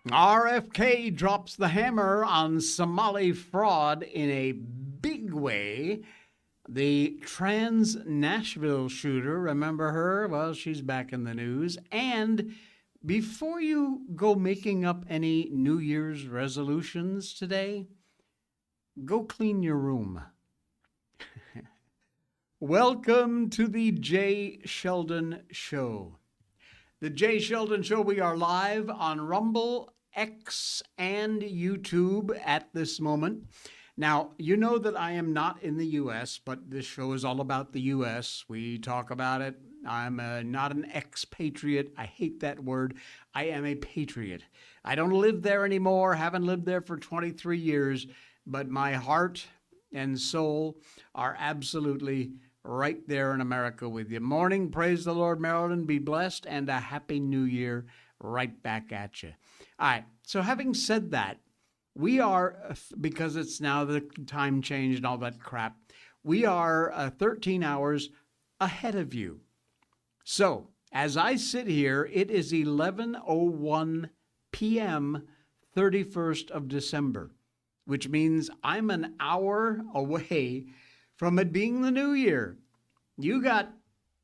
RFK drops the hammer on Somali fraud in a big way. The trans Nashville shooter, remember her? Well, she's back in the news. And before you go making up any New Year's resolutions today, go clean your room. Welcome to the Jay Sheldon Show. The Jay Sheldon Show, we are live on Rumble, X, and YouTube at this moment. Now, you know that I am not in the U.S., but this show is all about the U.S. We talk about it. I'm not an expatriate. I hate that word. I am a patriot. I don't live there anymore, haven't lived there for 23 years, but my heart and soul are absolutely right there in America with you. Morning, praise the Lord, Maryland, be blessed, and a happy new year right back at you. All right, so having said that, we are, because it's now the time change and all that crap, we are 13 hours ahead of you. So as I sit here, it is 11:01 p.m., 31st of December, which means I'm an hour away from it being the new year. You got,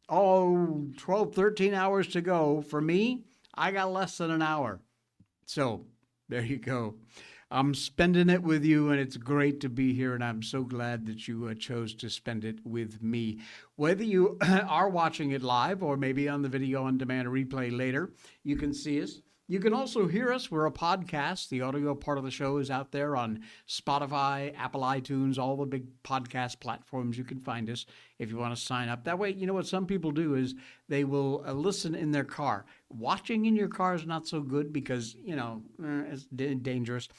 12, 13 hours to go. For me, I got less than an hour. So there you go. I'm spending it with you, and it's great to be here, and I'm so glad that you chose to spend it with me. Whether you are watching it live or maybe on the video on demand replay later, you can see us. You can also hear us. We're a podcast. The audio part of the show is out there on Spotify, Apple iTunes, all the big podcast platforms. You can find us if you want to sign up. That way, you know what some people do is they will listen in their car. Watching in your car is not so good because, it's dangerous.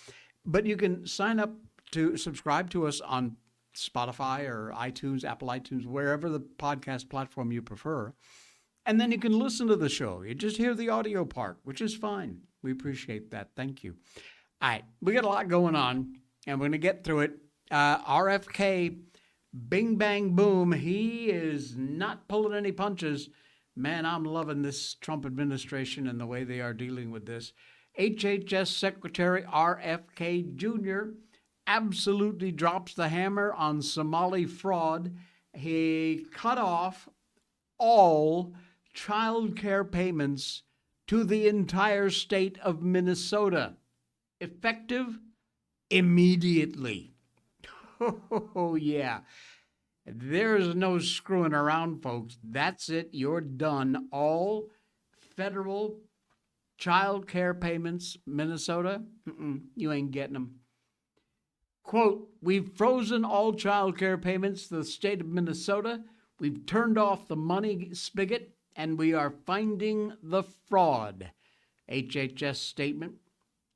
But you can sign up to subscribe to us on Spotify or iTunes, Apple iTunes, wherever the podcast platform you prefer. And then you can listen to the show. You just hear the audio part, which is fine. We appreciate that. Thank you. All right, we got a lot going on, and we're going to get through it. RFK, bing, bang, boom. He is not pulling any punches. Man, I'm loving this Trump administration and the way they are dealing with this. HHS Secretary RFK Jr. absolutely drops the hammer on Somali fraud. He cut off all child care payments to the entire state of Minnesota, effective immediately. Oh, yeah. There's no screwing around, folks. That's it. You're done. All federal child care payments, Minnesota, you ain't getting them. Quote, we've frozen all child care payments to the state of Minnesota. We've turned off the money spigot, and we are finding the fraud. HHS statement.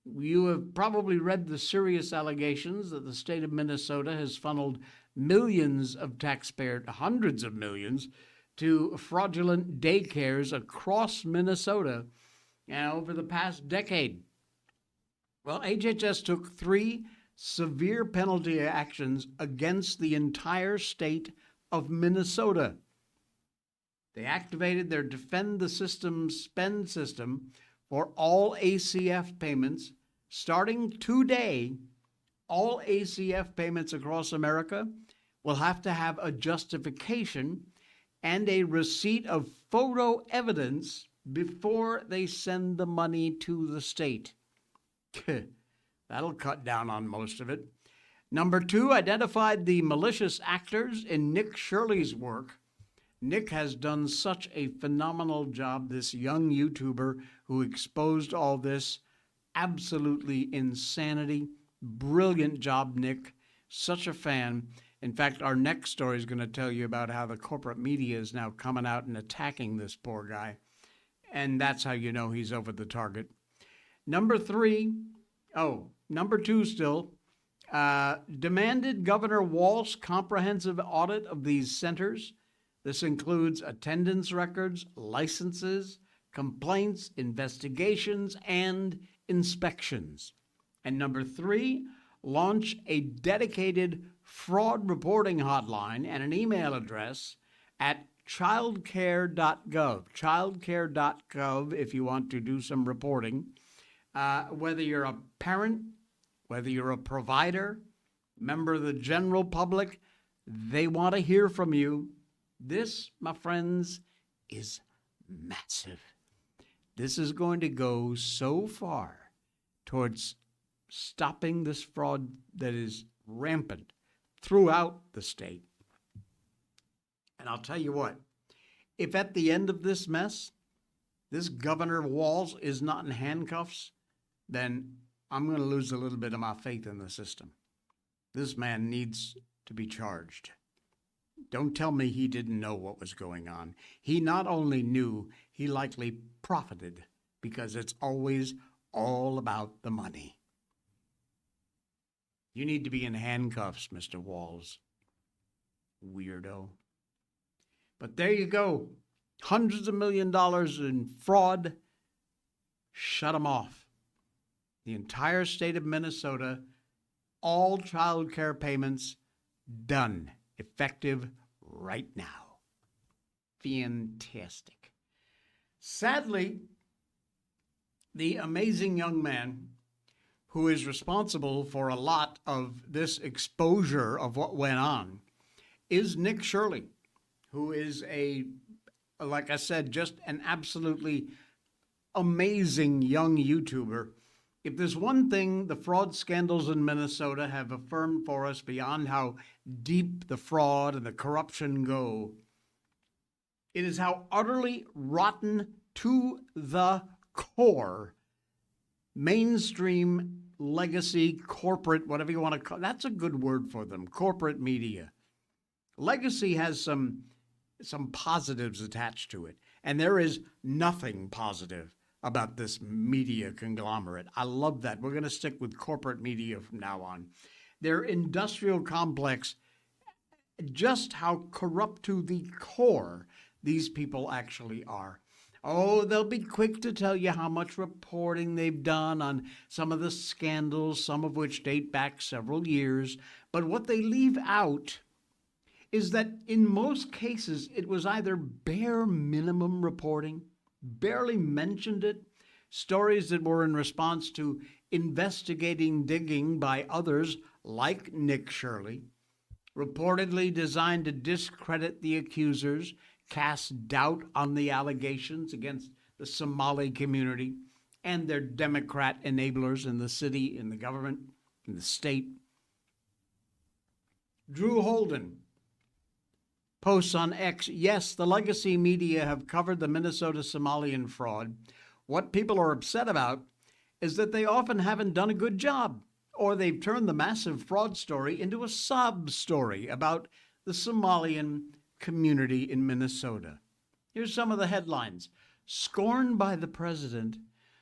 You have probably read the serious allegations that the state of Minnesota has funneled millions of taxpayer, hundreds of millions, to fraudulent daycares across Minnesota over the past decade. Well, HHS took 3 severe penalty actions against the entire state of Minnesota. They activated their Defend the System spend system for all ACF payments. Starting today, all ACF payments across America will have to have a justification and a receipt of photo evidence before they send the money to the state. That'll cut down on most of it. Number 2, identified the malicious actors in Nick Shirley's work. Nick has done such a phenomenal job, this young YouTuber who exposed all this. Absolutely insanity. Brilliant job, Nick. Such a fan. In fact, our next story is going to tell you about how the corporate media is now coming out and attacking this poor guy. And that's how you know he's over the target. Number 2 still. Demanded Governor Walz comprehensive audit of these centers. This includes attendance records, licenses, complaints, investigations, and inspections. And number 3, launch a dedicated fraud reporting hotline and an email address at childcare.gov. Childcare.gov if you want to do some reporting. whether you're a parent, whether you're a provider, member of the general public, they want to hear from you. This, my friends, is massive. This is going to go so far towards stopping this fraud that is rampant throughout the state. And I'll tell you what, if at the end of this mess, this Governor Walz is not in handcuffs, then I'm going to lose a little bit of my faith in the system. This man needs to be charged. Don't tell me he didn't know what was going on. He not only knew, he likely profited, because it's always all about the money. You need to be in handcuffs, Mr. Walz. Weirdo. But there you go. Hundreds of $millions in fraud. Shut them off. The entire state of Minnesota, all child care payments done, effective right now. Fantastic. Sadly, the amazing young man who is responsible for a lot of this exposure of what went on is Nick Shirley, who is like I said, just an absolutely amazing young YouTuber. If there's one thing the fraud scandals in Minnesota have affirmed for us beyond how deep the fraud and the corruption go, it is how utterly rotten to the core mainstream legacy corporate, whatever you want to call it, that's a good word for them, corporate media. Legacy has some positives attached to it, and there is nothing positive about this media conglomerate. I love that. We're going to stick with corporate media from now on. Their industrial complex, just how corrupt to the core these people actually are. Oh, they'll be quick to tell you how much reporting they've done on some of the scandals, some of which date back several years. But what they leave out is that in most cases, it was either bare minimum reporting, barely mentioned it, stories that were in response to investigating digging by others like Nick Shirley, reportedly designed to discredit the accusers, cast doubt on the allegations against the Somali community and their Democrat enablers in the city, in the government, in the state. Drew Holden posts on X, yes, the legacy media have covered the Minnesota Somalian fraud. What people are upset about is that they often haven't done a good job, or they've turned the massive fraud story into a sob story about the Somalian community in Minnesota. Here's some of the headlines. Scorned by the president,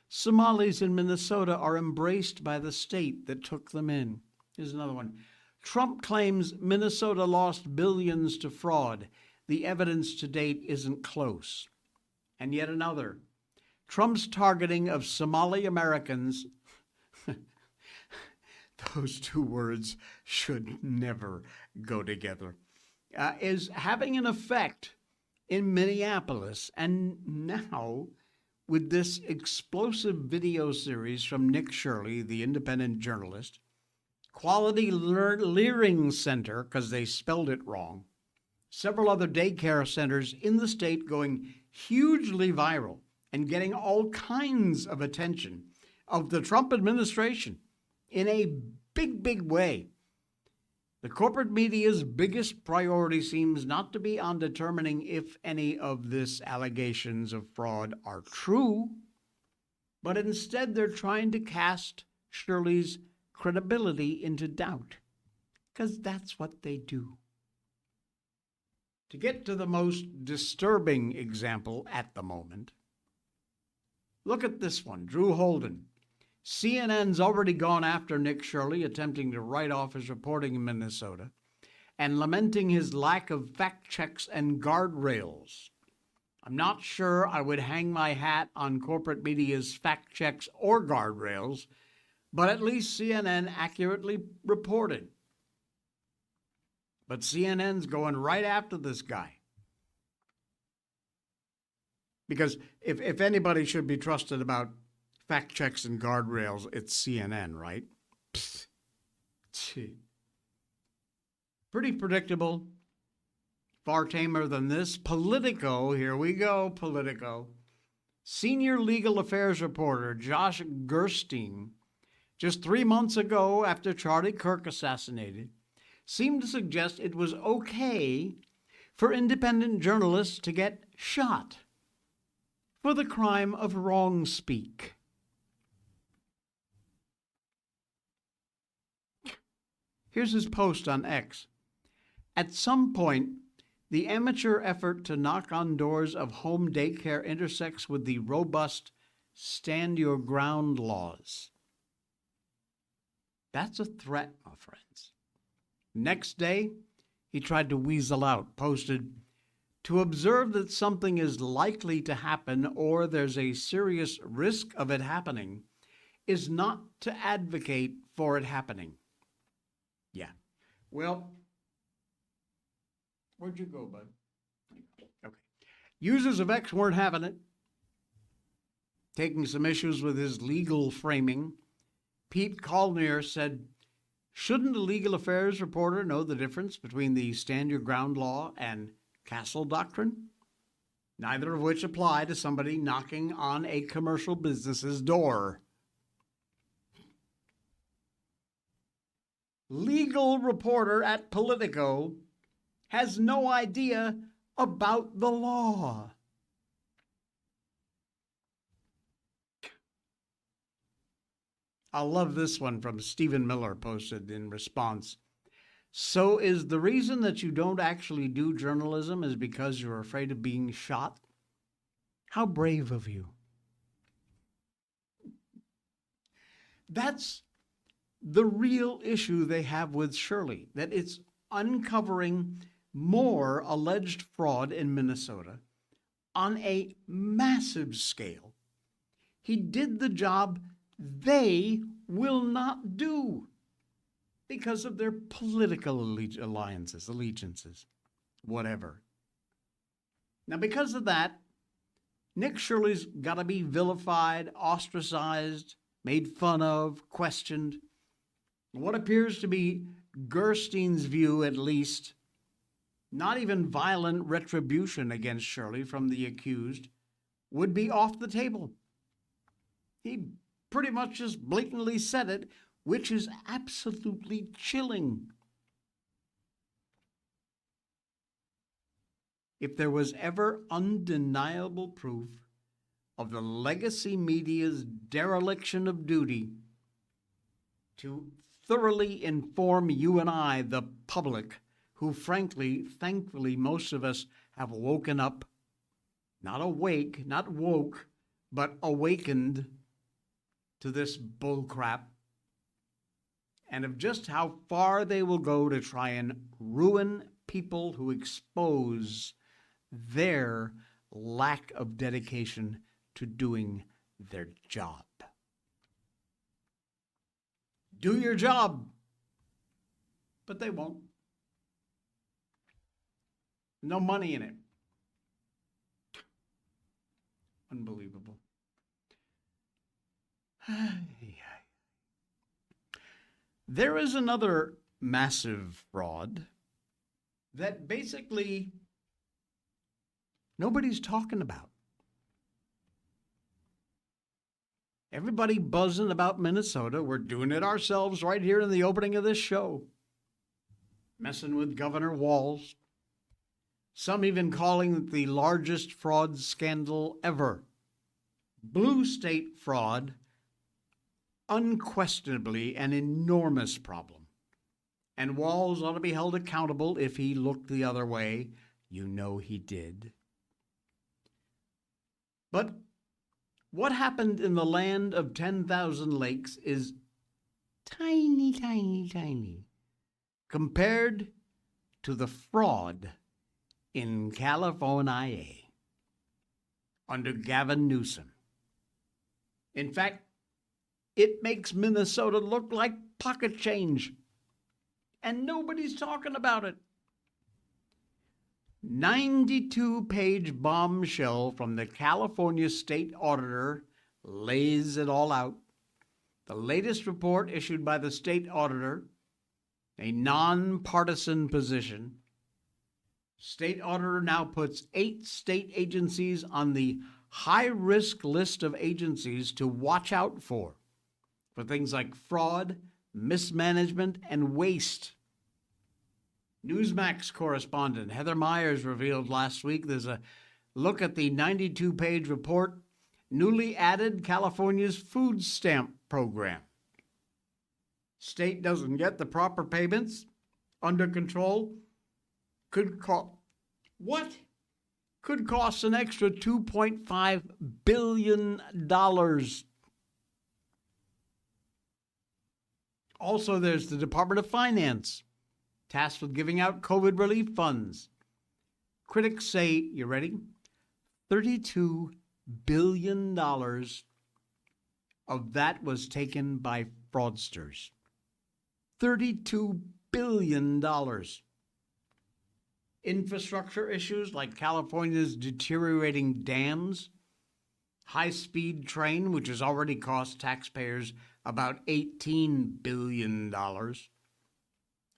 Somalis in Minnesota are embraced by the state that took them in. Here's another one. Trump claims Minnesota lost billions to fraud. The evidence to date isn't close. And yet another. Trump's targeting of Somali Americans, those two words should never go together, is having an effect in Minneapolis. And now, with this explosive video series from Nick Shirley, the independent journalist, Quality Learning Center, because they spelled it wrong, several other daycare centers in the state going hugely viral and getting all kinds of attention of the Trump administration in a big, big way. The corporate media's biggest priority seems not to be on determining if any of this allegations of fraud are true, but instead they're trying to cast Shirley's credibility into doubt, because that's what they do. To get to the most disturbing example at the moment, look at this one, Drew Holden. CNN's already gone after Nick Shirley, attempting to write off his reporting in Minnesota and lamenting his lack of fact checks and guardrails. I'm not sure I would hang my hat on corporate media's fact checks or guardrails, but at least CNN accurately reported. But CNN's going right after this guy. Because if anybody should be trusted about fact checks and guardrails, it's CNN, right? Psst. Pretty predictable. Far tamer than this. Politico, here we go, Politico. Senior legal affairs reporter Josh Gerstein, just 3 months ago after Charlie Kirk assassinated, seemed to suggest it was okay for independent journalists to get shot for the crime of wrong speak. Here's his post on X. At some point, the amateur effort to knock on doors of home daycare intersects with the robust stand your ground laws. That's a threat, my friends. Next day, he tried to weasel out, posted, to observe that something is likely to happen or there's a serious risk of it happening is not to advocate for it happening. Yeah. Well, where'd you go, bud? Okay. Users of X weren't having it. Taking some issues with his legal framing, Pete Collier said, shouldn't a legal affairs reporter know the difference between the stand your ground law and castle doctrine? Neither of which apply to somebody knocking on a commercial business's door. Legal reporter at Politico has no idea about the law. I love this one from Stephen Miller, posted in response. So is the reason that you don't actually do journalism is because you're afraid of being shot? How brave of you. That's the real issue they have with Shirley, that it's uncovering more alleged fraud in Minnesota on a massive scale. He did the job they will not do because of their political allegiances, whatever. Now, because of that, Nick Shirley's got to be vilified, ostracized, made fun of, questioned. What appears to be Gerstein's view, at least, not even violent retribution against Shirley from the accused, would be off the table. He pretty much just blatantly said it, which is absolutely chilling. If there was ever undeniable proof of the legacy media's dereliction of duty to thoroughly inform you and I, the public, who thankfully, most of us have woken up, not awake, not woke, but awakened to this bullcrap, and of just how far they will go to try and ruin people who expose their lack of dedication to doing their job. Do your job, but they won't. No money in it. Unbelievable. There is another massive fraud that basically nobody's talking about. Everybody buzzing about Minnesota. We're doing it ourselves right here in the opening of this show. Messing with Governor Walz. Some even calling it the largest fraud scandal ever. Blue state fraud, unquestionably an enormous problem. And Walz ought to be held accountable if he looked the other way. You know he did. But what happened in the land of 10,000 lakes is tiny, tiny, tiny compared to the fraud in California under Gavin Newsom. In fact, it makes Minnesota look like pocket change, and nobody's talking about it. 92-page bombshell from the California state auditor lays it all out. The latest report issued by the state auditor, a nonpartisan position. State auditor now puts 8 state agencies on the high-risk list of agencies to watch out for things like fraud, mismanagement, and waste. Newsmax correspondent Heather Myers revealed last week there's a look at the 92-page report, newly added California's food stamp program. State doesn't get the proper payments under control. Could cost an extra $2.5 billion. Also, there's the Department of Finance, tasked with giving out COVID relief funds. Critics say, you ready? $32 billion of that was taken by fraudsters. $32 billion. Infrastructure issues like California's deteriorating dams, high-speed train, which has already cost taxpayers about $18 billion.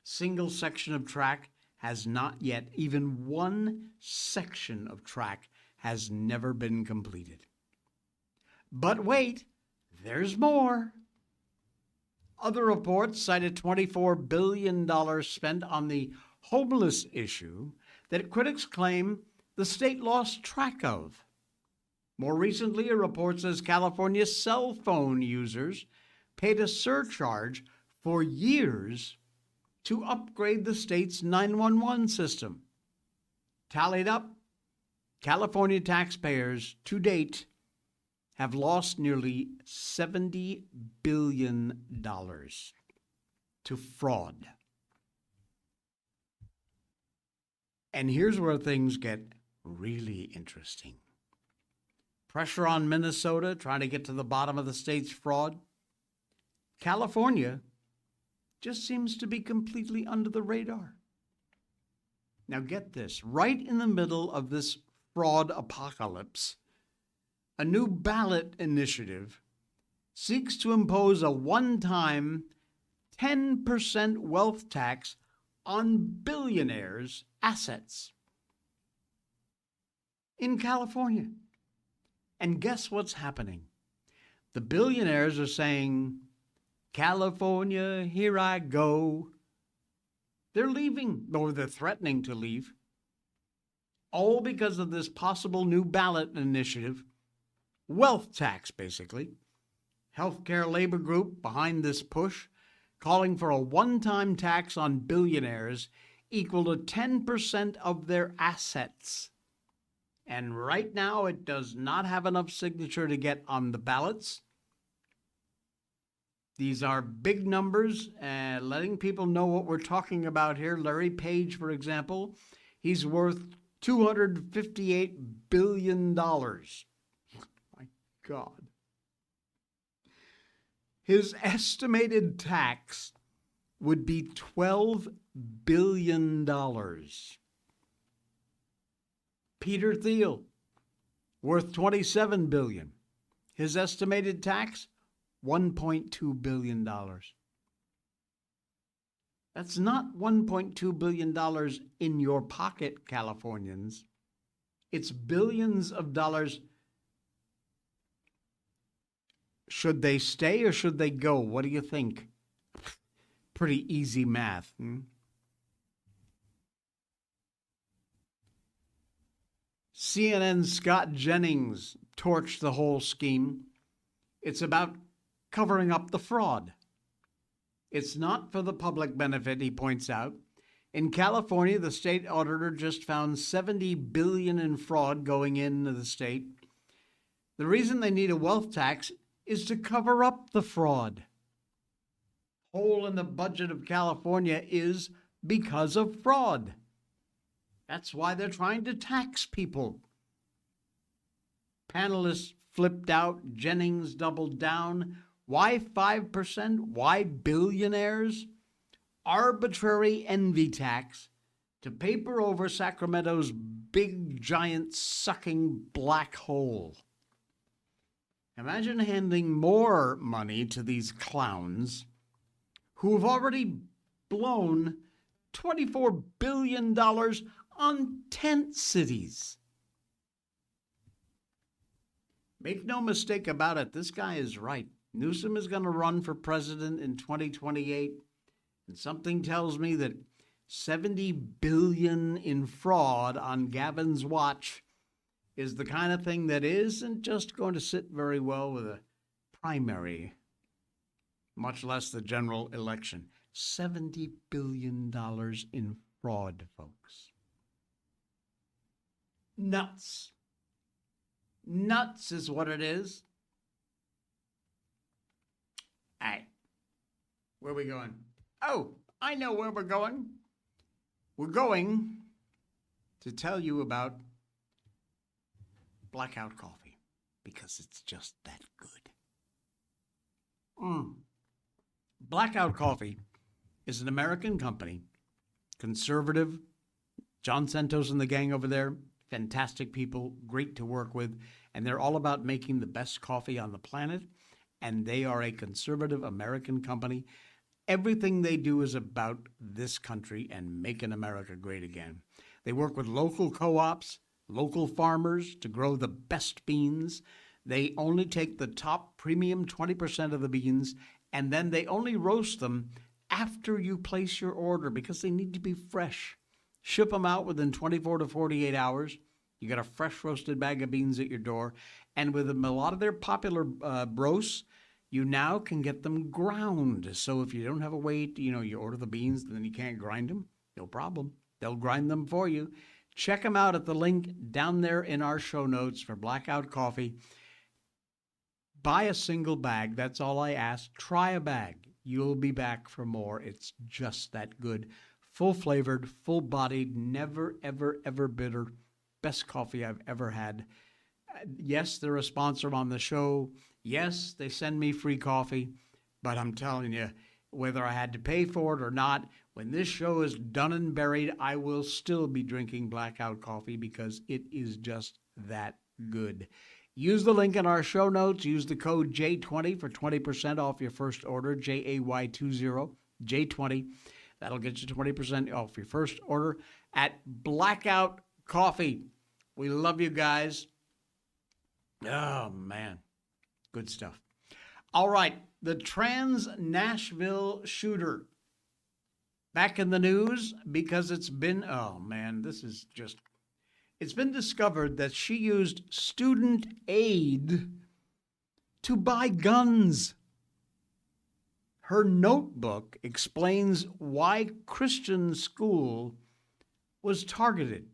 Single section of track has not yet, even one section of track has never been completed. But wait, there's more. Other reports cited $24 billion spent on the homeless issue that critics claim the state lost track of. More recently, a report says California cell phone users paid a surcharge for years to upgrade the state's 911 system. Tallied up, California taxpayers to date have lost nearly $70 billion to fraud. And here's where things get really interesting. Pressure on Minnesota, trying to get to the bottom of the state's fraud. California just seems to be completely under the radar. Now get this, right in the middle of this fraud apocalypse, a new ballot initiative seeks to impose a one-time 10% wealth tax on billionaires' assets in California. And guess what's happening? The billionaires are saying, California, here I go. They're leaving, or they're threatening to leave, all because of this possible new ballot initiative, wealth tax, basically. Healthcare labor group behind this push, calling for a one-time tax on billionaires equal to 10% of their assets. And right now, it does not have enough signature to get on the ballots. These are big numbers, letting people know what we're talking about here. Larry Page, for example, he's worth $258 billion. My God. His estimated tax would be $12 billion. Peter Thiel, worth $27 billion. His estimated tax, $1.2 billion. That's not $1.2 billion in your pocket, Californians. It's billions of dollars. Should they stay or should they go? What do you think? Pretty easy math. CNN's Scott Jennings torched the whole scheme. It's about covering up the fraud. It's not for the public benefit, he points out. In California, the state auditor just found $70 billion in fraud going into the state. The reason they need a wealth tax is to cover up the fraud. Hole in the budget of California is because of fraud. That's why they're trying to tax people. Panelists flipped out. Jennings doubled down. Why 5%? Why billionaires? Arbitrary envy tax to paper over Sacramento's big, giant, sucking black hole. Imagine handing more money to these clowns who have already blown $24 billion on tent cities. Make no mistake about it, this guy is right. Newsom is going to run for president in 2028, and something tells me that $70 billion in fraud on Gavin's watch is the kind of thing that isn't just going to sit very well with a primary, much less the general election. $70 billion in fraud, folks. Nuts. Nuts is what it is. All right. Where are we going? Oh, I know where we're going. We're going to tell you about Blackout coffee because it's just that good. Blackout Coffee is an American company, conservative. John Santos and the gang over there, fantastic people, great to work with, and they're all about making the best coffee on the planet, and they are a conservative American company. Everything they do is about this country and making America great again. They work with local co-ops, local farmers to grow the best beans. They only take the top premium 20% of the beans, and then they only roast them after you place your order because they need to be fresh. Ship them out within 24 to 48 hours. You get a fresh roasted bag of beans at your door. And with a lot of their popular roasts, you now can get them ground. So if you don't have a way to, you order the beans and then you can't grind them, no problem. They'll grind them for you. Check them out at the link down there in our show notes for Blackout Coffee. Buy a single bag. That's all I ask. Try a bag. You'll be back for more. It's just that good. Full-flavored, full-bodied, never, ever, ever bitter. Best coffee I've ever had. Yes, they're a sponsor on the show. Yes, they send me free coffee. But I'm telling you, whether I had to pay for it or not, when this show is done and buried, I will still be drinking Blackout Coffee because it is just that good. Use the link in our show notes. Use the code J20 for 20% off your first order, JAY20, J20. That'll get you 20% off your first order at Blackout Coffee. We love you guys. Oh, man. Good stuff. All right. The trans Nashville shooter. Back in the news because it's been, it's been discovered that she used student aid to buy guns. Her notebook explains why Christian school was targeted.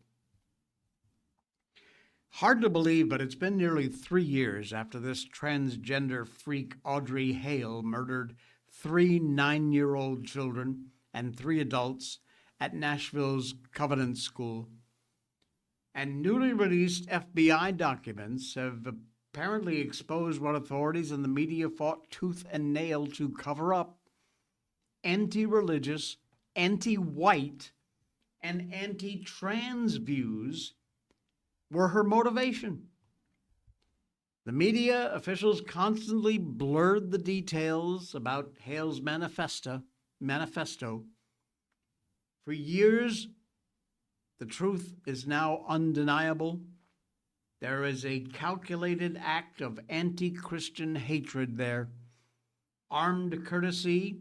Hard to believe, but it's been nearly 3 years after this transgender freak Audrey Hale murdered 3 9-year-old children and 3 adults at Nashville's Covenant School. And newly released FBI documents have apparently exposed what authorities and the media fought tooth and nail to cover up. Anti-religious, anti-white, and anti-trans views were her motivation. The media officials constantly blurred the details about Hale's manifesto. For years, the truth is now undeniable. There is a calculated act of anti-Christian hatred there, armed courtesy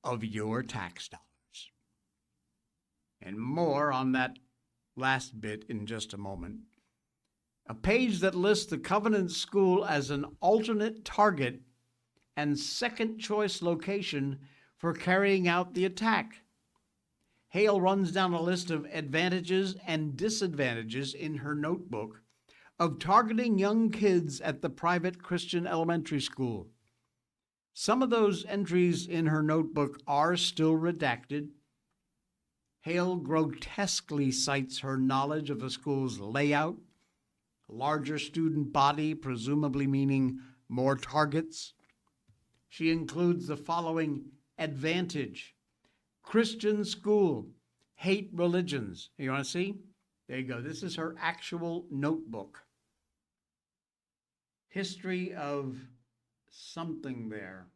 of your tax dollars. And more on that last bit in just a moment. A page that lists the Covenant School as an alternate target and second choice location for carrying out the attack. Hale runs down a list of advantages and disadvantages in her notebook of targeting young kids at the private Christian elementary school. Some of those entries in her notebook are still redacted. Hale grotesquely cites her knowledge of the school's layout, larger student body, presumably meaning more targets. She includes the following advantage: Christian school, hate religions. You want to see? There you go. This is her actual notebook. history of something there,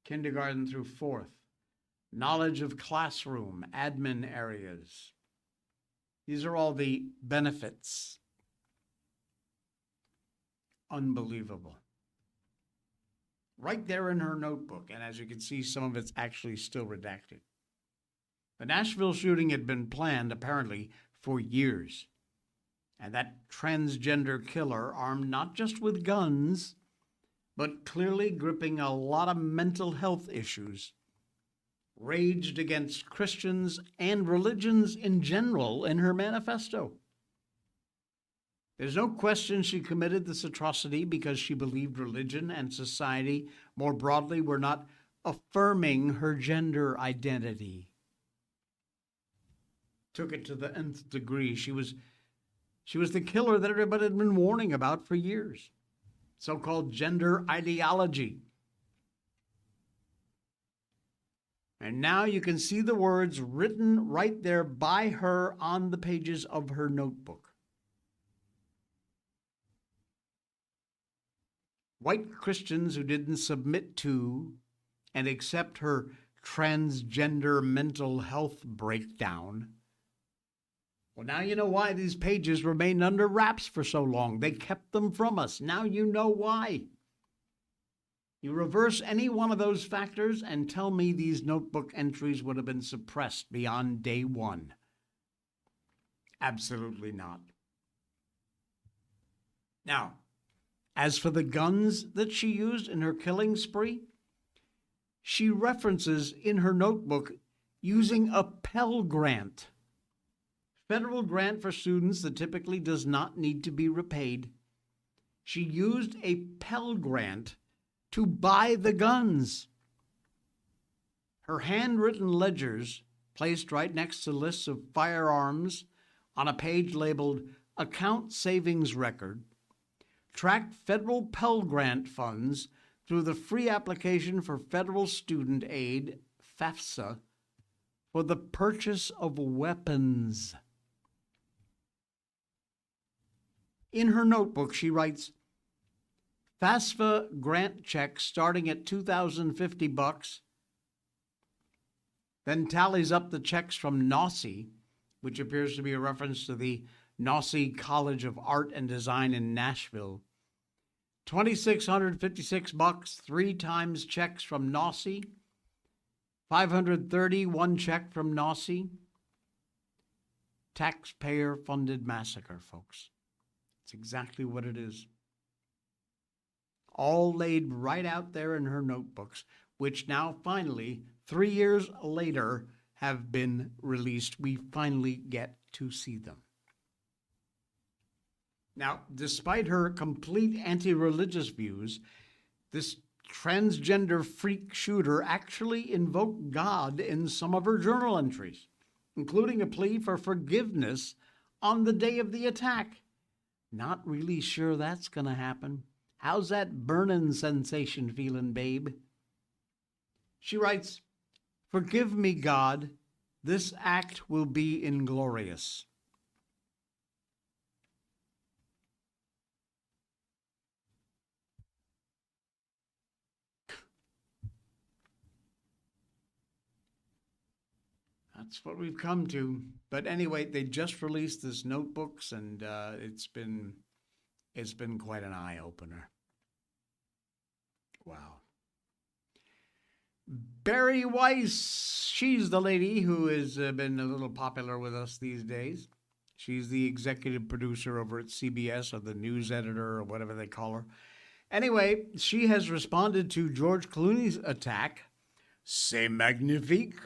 kindergarten through fourth, knowledge of classroom, admin areas. These are all the benefits. Unbelievable. Right there in her notebook, and as you can see, some of it's actually still redacted. The Nashville shooting had been planned, apparently, for years. And that transgender killer, armed not just with guns, but clearly gripping a lot of mental health issues, raged against Christians and religions in general in her manifesto. There's no question she committed this atrocity because she believed religion and society more broadly were not affirming her gender identity. Took it to the nth degree. She was the killer that everybody had been warning about for years. So-called gender ideology. And now you can see the words written right there by her on the pages of her notebook. White Christians who didn't submit to and accept her transgender mental health breakdown. Well, now you know why these pages remained under wraps for so long. They kept them from us. Now you know why. You reverse any one of those factors and tell me these notebook entries would have been suppressed beyond day one. Absolutely not. Now, as for the guns that she used in her killing spree, she references in her notebook using a Pell Grant. Federal grant for students that typically does not need to be repaid. She used a Pell Grant to buy the guns. Her handwritten ledgers, placed right next to lists of firearms on a page labeled Account Savings Record, tracked federal Pell Grant funds through the free application for federal student aid, FAFSA, for the purchase of weapons. In her notebook, she writes, FAFSA grant check starting at $2,050, then tallies up the checks from NAWCE, which appears to be a reference to the NAWCE College of Art and Design in Nashville. $2,656, 3 times checks from NAWCE, $530, 1 check from NAWCE. Taxpayer-funded massacre, folks. It's exactly what it is. All laid right out there in her notebooks, which now finally, 3 years later, have been released. We finally get to see them. Now, despite her complete anti-religious views, this transgender freak shooter actually invoked God in some of her journal entries, including a plea for forgiveness on the day of the attack. Not really sure that's going to happen. How's that burning sensation feeling, babe? She writes, "Forgive me, God. This act will be inglorious." That's what we've come to. But anyway, they just released this notebooks, and it's been quite an eye-opener. Wow. Bari Weiss, she's the lady who has been a little popular with us these days. She's the executive producer over at CBS, or the news editor, or whatever they call her. Anyway, she has responded to George Clooney's attack. C'est magnifique.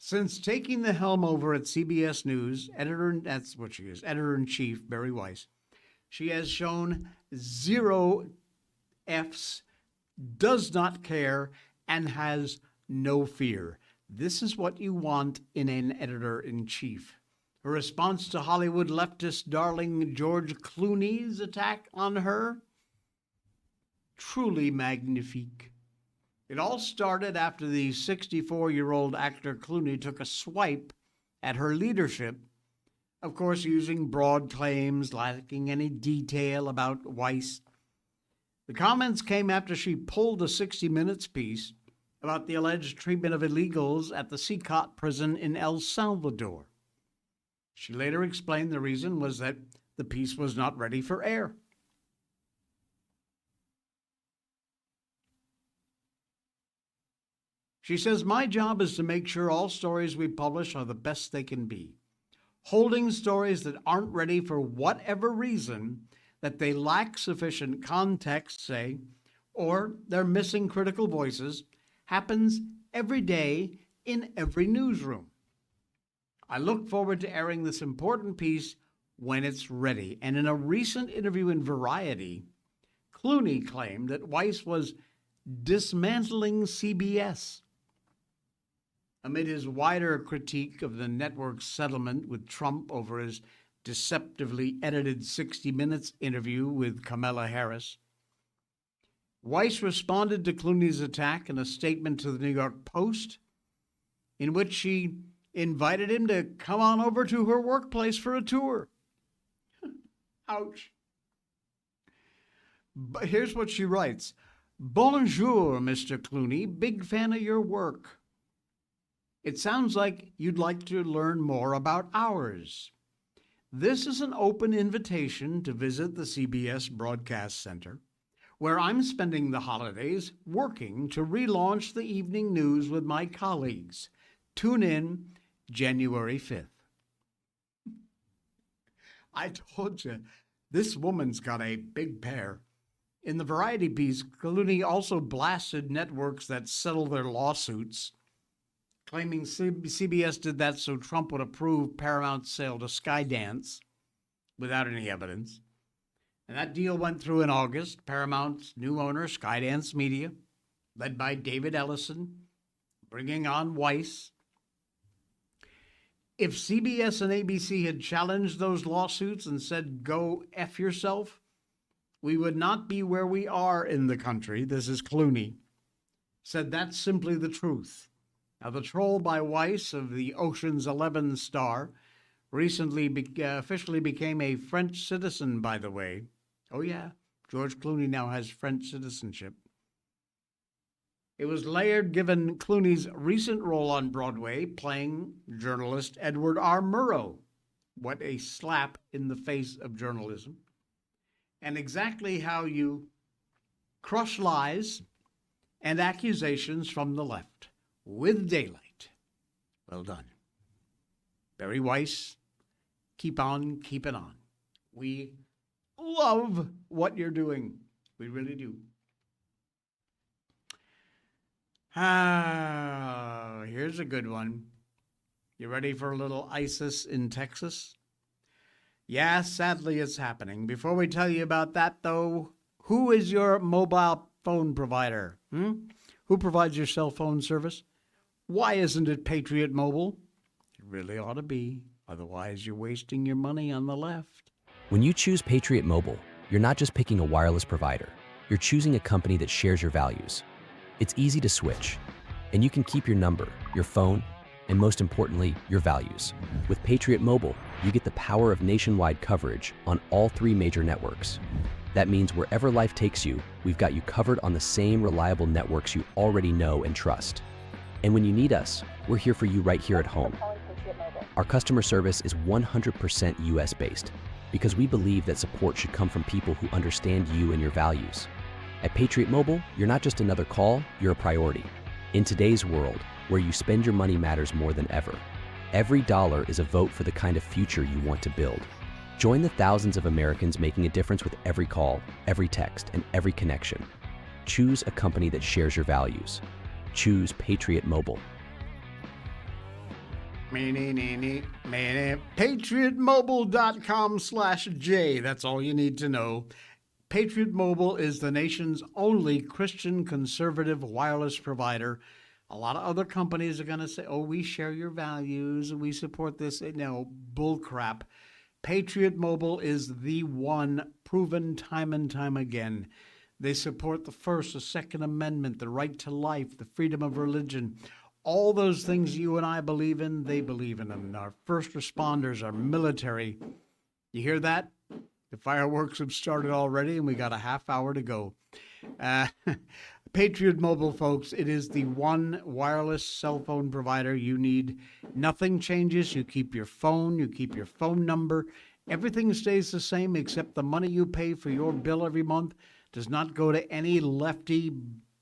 Since taking the helm over at CBS News, that's what she is, editor-in-chief, Bari Weiss, she has shown 0 Fs, does not care, and has no fear. This is what you want in an editor-in-chief. Her response to Hollywood leftist darling George Clooney's attack on her? Truly magnifique. It all started after the 64-year-old actor Clooney took a swipe at her leadership of course, using broad claims lacking any detail about Weiss. The comments came after she pulled a 60 Minutes piece about the alleged treatment of illegals at the CCOT prison in El Salvador. She later explained the reason was that the piece was not ready for air. She says, "My job is to make sure all stories we publish are the best they can be. Holding stories that aren't ready for whatever reason, that they lack sufficient context, say, or they're missing critical voices, happens every day in every newsroom. I look forward to airing this important piece when it's ready." And in a recent interview in Variety, Clooney claimed that Weiss was dismantling CBS. Amid his wider critique of the network's settlement with Trump over his deceptively edited 60 Minutes interview with Kamala Harris, Weiss responded to Clooney's attack in a statement to the New York Post, in which she invited him to come on over to her workplace for a tour. Ouch. But here's what she writes. "Bonjour, Mr. Clooney. Big fan of your work. It sounds like you'd like to learn more about ours. This is an open invitation to visit the CBS Broadcast Center, where I'm spending the holidays working to relaunch the evening news with my colleagues. Tune in January 5th. I told you, this woman's got a big pair. In the Variety piece, Clooney also blasted networks that settle their lawsuits, claiming CBS did that so Trump would approve Paramount's sale to Skydance without any evidence. And that deal went through in August. Paramount's new owner, Skydance Media, led by David Ellison, bringing on Weiss. If CBS and ABC had challenged those lawsuits and said, "Go F yourself," we would not be where we are in the country. This is Clooney. Said that's simply the truth. Now, the troll by Weiss of the Ocean's 11 star recently officially became a French citizen, by the way. Oh, yeah, George Clooney now has French citizenship. It was layered given Clooney's recent role on Broadway playing journalist Edward R. Murrow. What a slap in the face of journalism. And exactly how you crush lies and accusations from the left with daylight. Well done. Barry Weiss, keep on keeping on. We love what you're doing. We really do. Here's a good one. You ready for a little ISIS in Texas? Yeah, sadly it's happening. Before we tell you about that, though, who is your mobile phone provider? Who provides your cell phone service? Why isn't it Patriot Mobile? It really ought to be. Otherwise, you're wasting your money on the left. When you choose Patriot Mobile, you're not just picking a wireless provider. You're choosing a company that shares your values. It's easy to switch, and you can keep your number, your phone, and most importantly, your values. With Patriot Mobile, you get the power of nationwide coverage on all 3 major networks. That means wherever life takes you, we've got you covered on the same reliable networks you already know and trust. And when you need us, we're here for you right here at home. Our customer service is 100% US-based because we believe that support should come from people who understand you and your values. At Patriot Mobile, you're not just another call, you're a priority. In today's world, where you spend your money matters more than ever, every dollar is a vote for the kind of future you want to build. Join the thousands of Americans making a difference with every call, every text, and every connection. Choose a company that shares your values. Choose Patriot Mobile. PatriotMobile.com/J. That's all you need to know. Patriot Mobile is the nation's only Christian conservative wireless provider. A lot of other companies are going to say, "Oh, we share your values and we support this." No, bullcrap. Patriot Mobile is the one, proven time and time again. They support the First, the Second Amendment, the right to life, the freedom of religion, All those things you and I believe in, they believe in them. Our first responders, our military. You hear that? The fireworks have started already, and we got a half hour to go. Uh, Patriot Mobile, folks, it is the one wireless cell phone provider you need. Nothing changes. You keep your phone, you keep your phone number. Everything stays the same except the money you pay for your bill every month does not go to any lefty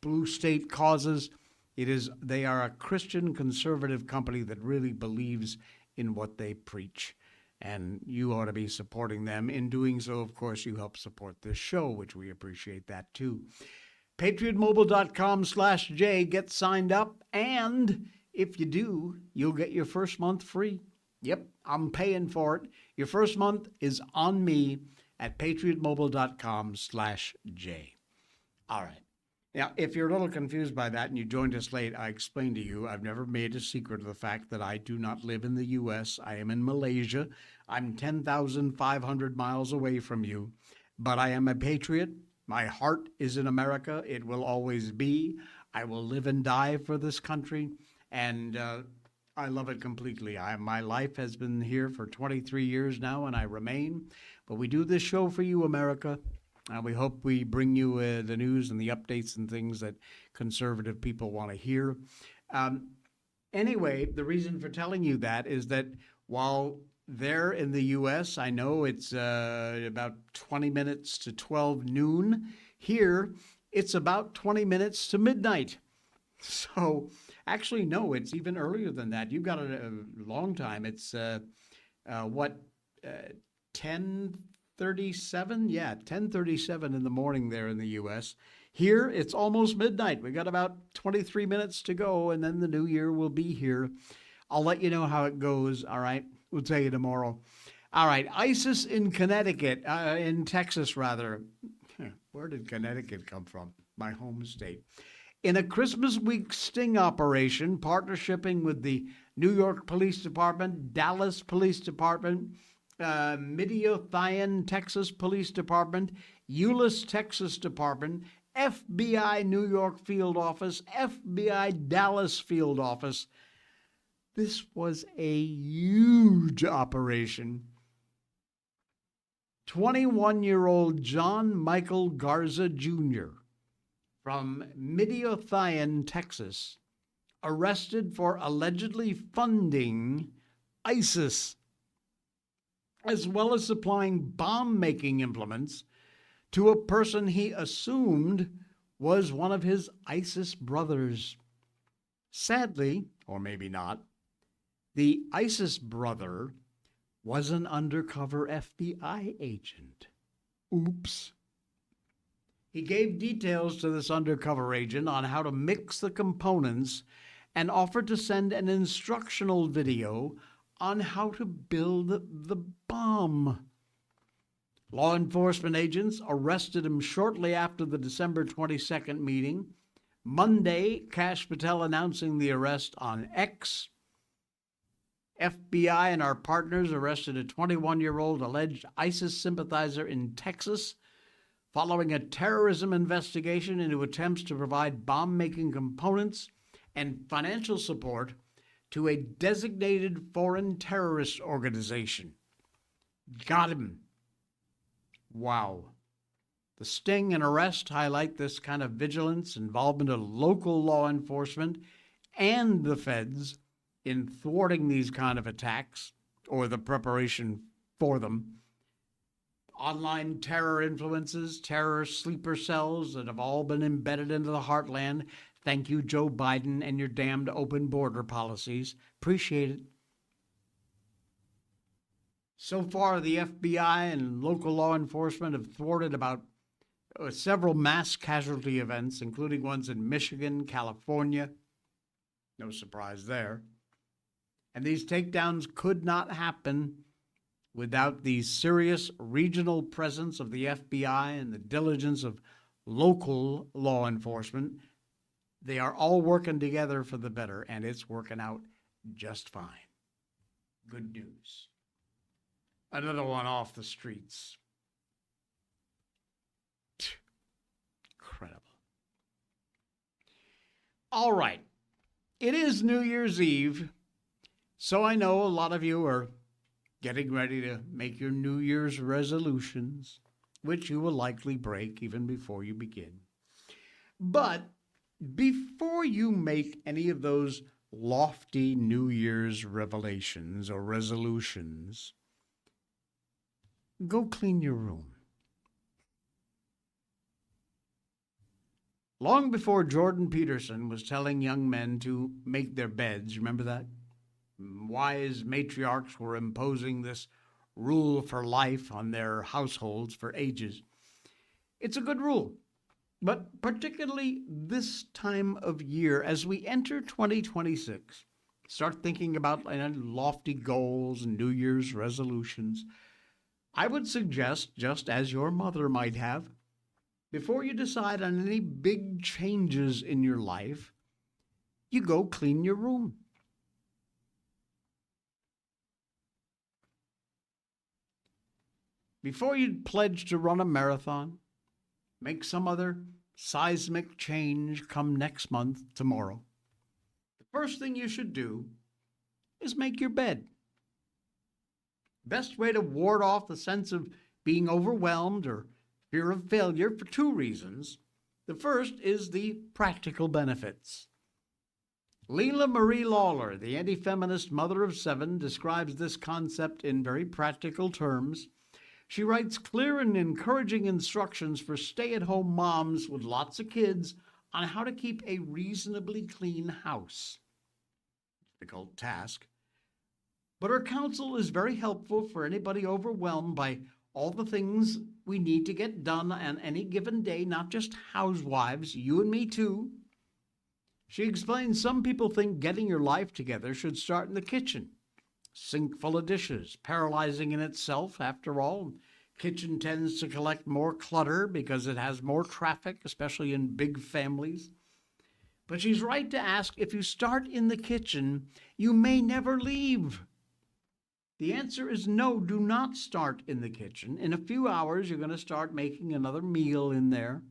blue state causes. They are a Christian conservative company that really believes in what they preach. And you ought to be supporting them. In doing so, of course, you help support this show, which we appreciate that too. PatriotMobile.com/J. Get signed up. And if you do, you'll get your first month free. Yep, I'm paying for it. Your first month is on me at PatriotMobile.com/J. All right. Now, if you're a little confused by that and you joined us late, I explained to you, I've never made a secret of the fact that I do not live in the U.S. I am in Malaysia. I'm 10,500 miles away from you, but I am a patriot. My heart is in America. It will always be. I will live and die for this country, and I love it completely. My life has been here for 23 years now, and I remain. But we do this show for you, America. We hope we bring you the news and the updates and things that conservative people want to hear. Anyway, the reason for telling you that is that while there in the U.S., I know it's about 20 minutes to 12 noon. Here, it's about 20 minutes to midnight. So actually, no, it's even earlier than that. You've got a long time. It's 10:37? Yeah, 10:37 in the morning there in the U.S. Here, it's almost midnight. We got about 23 minutes to go, and then the new year will be here. I'll let you know how it goes, all right? We'll tell you tomorrow. All right, ISIS in Connecticut, in Texas, rather. Where did Connecticut come from? My home state. In a Christmas week sting operation, partnershiping with the New York Police Department, Dallas Police Department, Midlothian, Texas Police Department, Euless, Texas Department, FBI New York Field Office, FBI Dallas Field Office. This was a huge operation. 21-year-old John Michael Garza Jr. from Midlothian, Texas, arrested for allegedly funding ISIS, as well as supplying bomb-making implements to a person he assumed was one of his ISIS brothers. Sadly, or maybe not, the ISIS brother was an undercover FBI agent. Oops. He gave details to this undercover agent on how to mix the components and offered to send an instructional video on how to build the bomb. Law enforcement agents arrested him shortly after the December 22nd meeting. Monday, Kash Patel announcing the arrest on X. FBI and our partners arrested a 21-year-old alleged ISIS sympathizer in Texas following a terrorism investigation into attempts to provide bomb-making components and financial support to a designated foreign terrorist organization. Got him. Wow. The sting and arrest highlight this kind of vigilance, involvement of local law enforcement and the feds in thwarting these kind of attacks or the preparation for them. Online terror influences, terror sleeper cells that have all been embedded into the heartland. Thank you, Joe Biden, and your damned open border policies. Appreciate it. So far, the FBI and local law enforcement have thwarted about several mass casualty events, including ones in Michigan, California. No surprise there. And these takedowns could not happen without the serious regional presence of the FBI and the diligence of local law enforcement. They are all working together for the better, and it's working out just fine. Good news. Another one off the streets. Incredible. All right. It is New Year's Eve, so I know a lot of you are getting ready to make your New Year's resolutions, which you will likely break even before you begin. But before you make any of those lofty New Year's revelations or resolutions, go clean your room. Long before Jordan Peterson was telling young men to make their beds, remember that? Wise matriarchs were imposing this rule for life on their households for ages. It's a good rule, but particularly this time of year, as we enter 2026, start thinking about lofty goals and New Year's resolutions, I would suggest, just as your mother might have, before you decide on any big changes in your life, you go clean your room. Before you pledge to run a marathon, make some other seismic change come next month, tomorrow, the first thing you should do is make your bed. Best way to ward off the sense of being overwhelmed or fear of failure for two reasons. The first is the practical benefits. Leila Marie Lawler, the anti-feminist mother of seven, describes this concept in very practical terms. She writes clear and encouraging instructions for stay-at-home moms with lots of kids on how to keep a reasonably clean house. Difficult task. But her counsel is very helpful for anybody overwhelmed by all the things we need to get done on any given day, not just housewives, you and me too. She explains some people think getting your life together should start in the kitchen. Sink full of dishes, paralyzing in itself, after all. Kitchen tends to collect more clutter because it has more traffic, especially in big families. But she's right to ask, if you start in the kitchen, you may never leave. The answer is no, do not start in the kitchen. In a few hours, you're going to start making another meal in there,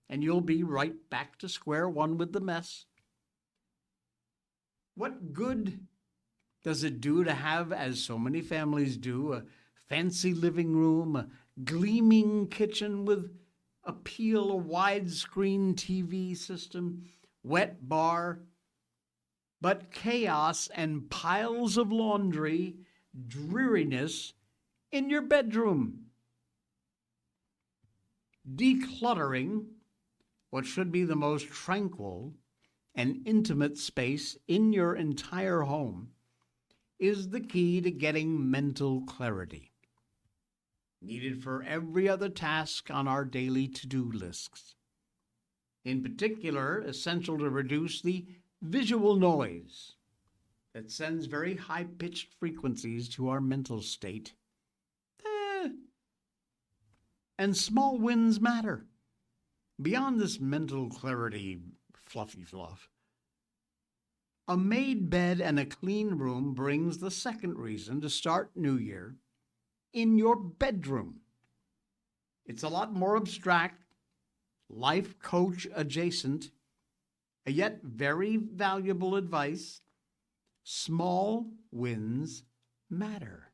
and you'll be right back to square one with the mess. What good does it do to have, as so many families do, a fancy living room, a gleaming kitchen with a widescreen TV system, wet bar, but chaos and piles of laundry, dreariness in your bedroom? Decluttering what should be the most tranquil and intimate space in your entire home is the key to getting mental clarity, needed for every other task on our daily to-do lists. In particular, essential to reduce the visual noise that sends very high-pitched frequencies to our mental state. And small wins matter. Beyond this mental clarity, fluffy fluff, a made bed and a clean room brings the second reason to start New Year in your bedroom. It's a lot more abstract, life coach adjacent, yet very valuable advice. Small wins matter.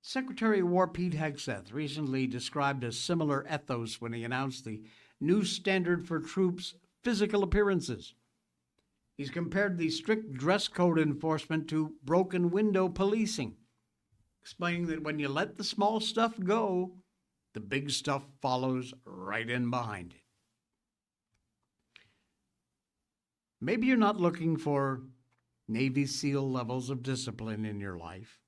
Secretary of War Pete Hegseth recently described a similar ethos when he announced the new standard for troops' physical appearances. He's compared the strict dress code enforcement to broken window policing, explaining that when you let the small stuff go, the big stuff follows right in behind it. Maybe you're not looking for Navy SEAL levels of discipline in your life,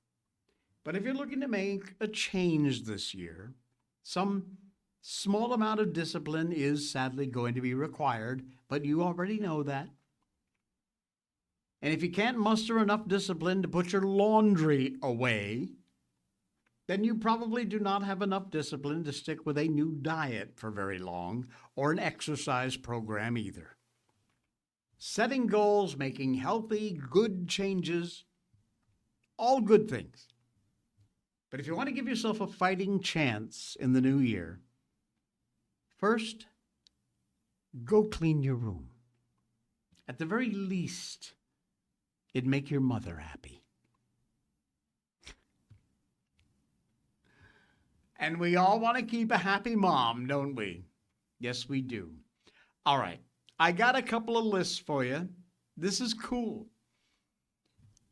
but if you're looking to make a change this year, some small amount of discipline is sadly going to be required, but you already know that. And if you can't muster enough discipline to put your laundry away, then you probably do not have enough discipline to stick with a new diet for very long, or an exercise program either. Setting goals, making healthy, good changes, all good things. But if you want to give yourself a fighting chance in the new year, first, go clean your room. At the very least, it'd make your mother happy. And we all want to keep a happy mom, don't we? Yes, we do. All right. I got a couple of lists for you. This is cool.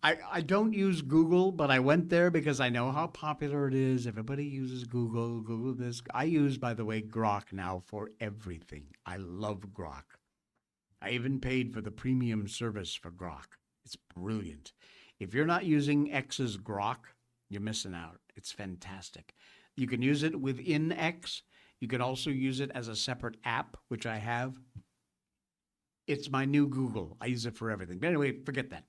I don't use Google, but I went there because I know how popular it is. Everybody uses Google. Google this. I use, by the way, Grok now for everything. I love Grok. I even paid for the premium service for Grok. It's brilliant. If you're not using X's Grok, you're missing out. It's fantastic. You can use it within X. You can also use it as a separate app, which I have. It's my new Google. I use it for everything. But anyway, forget that.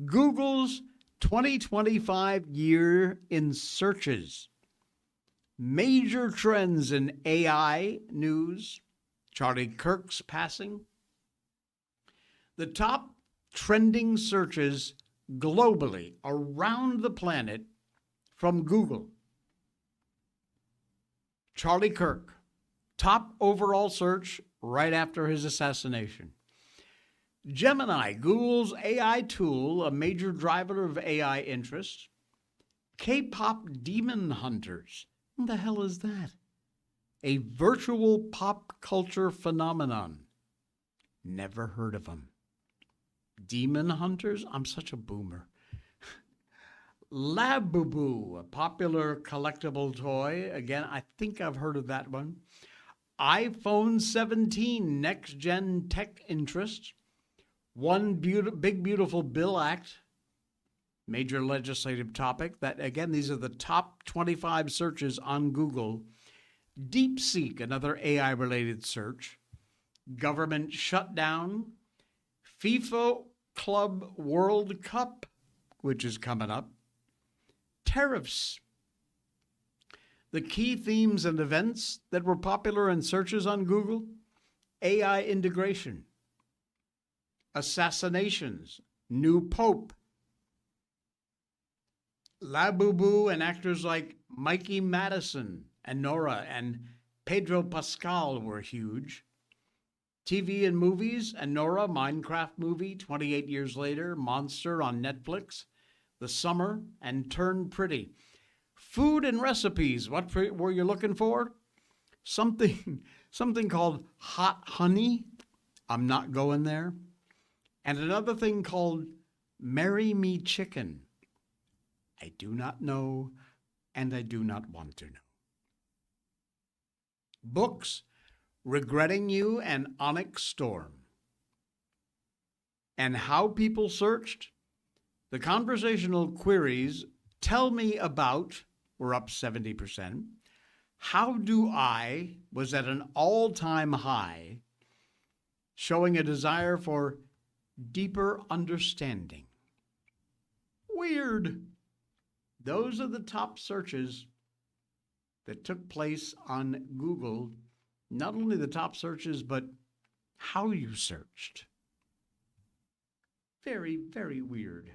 Google's 2025 year in searches. Major trends in AI news. Charlie Kirk's passing. The top trending searches globally around the planet from Google. Charlie Kirk, top overall search right after his assassination. Gemini, Google's AI tool, a major driver of AI interest. K-pop demon hunters. What the hell is that? A virtual pop culture phenomenon. Never heard of them. Demon hunters? I'm such a boomer. Labubu, a popular collectible toy. Again, I think I've heard of that one. iPhone 17, next-gen tech interest. One big, beautiful bill act, major legislative topic. That, again, these are the top 25 searches on Google. DeepSeek, another AI-related search. Government shutdown. FIFA Club World Cup, which is coming up. Tariffs. The key themes and events that were popular in searches on Google. AI integration. Assassinations, new pope. Labubu and actors like Mikey Madison and Nora and Pedro Pascal were huge. TV and movies, and Nora, Minecraft movie, 28 years later, Monster on Netflix, The Summer, and Turn Pretty. Food and recipes, what were you looking for? Something called hot honey. I'm not going there. And another thing called Marry Me Chicken. I do not know, and I do not want to know. Books, Regretting You and Onyx Storm. And how people searched. The conversational queries, Tell Me About, were up 70%. How Do I was at an all-time high, showing a desire for deeper understanding. Weird. Those are the top searches that took place on Google. Not only the top searches, but how you searched. Very, very weird.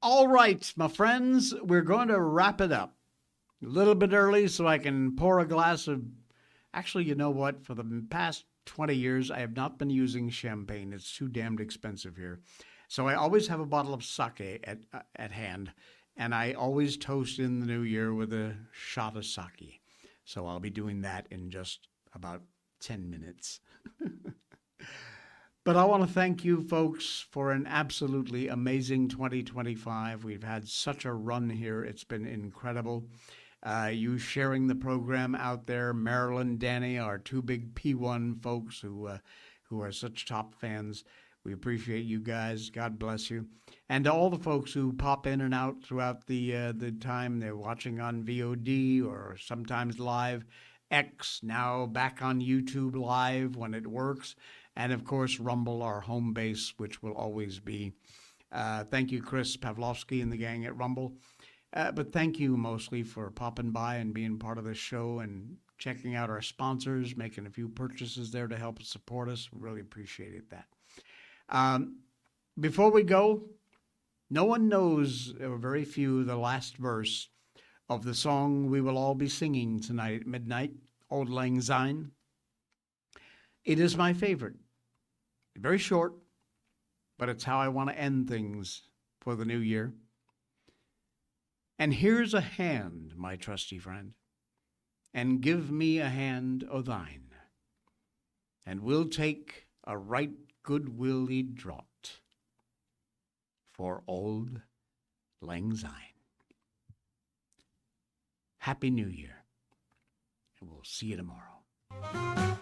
All right, my friends, we're going to wrap it up. A little bit early so I can pour a glass of... Actually, you know what? For the past 20 years, I have not been using champagne. It's too damned expensive here. So I always have a bottle of sake at hand, and I always toast in the new year with a shot of sake. So I'll be doing that in just about 10 minutes. But I want to thank you folks for an absolutely amazing 2025. We've had such a run here. It's been incredible. You sharing the program out there, Marilyn, Danny, our two big P1 folks who are such top fans. We appreciate you guys. God bless you. And to all the folks who pop in and out throughout the time they're watching on VOD or sometimes live. X, now back on YouTube Live when it works. And, of course, Rumble, our home base, which will always be. Thank you, Chris Pavlovsky and the gang at Rumble. But thank you mostly for popping by and being part of the show and checking out our sponsors, making a few purchases there to help support us. Really appreciated that. Before we go, no one knows, or very few, the last verse of the song we will all be singing tonight at midnight, Auld Lang Syne. It is my favorite. Very short, but it's how I want to end things for the new year. And here's a hand, my trusty friend, and give me a hand o' thine, and we'll take a right good-willy draught for auld lang syne. Happy New Year, and we'll see you tomorrow.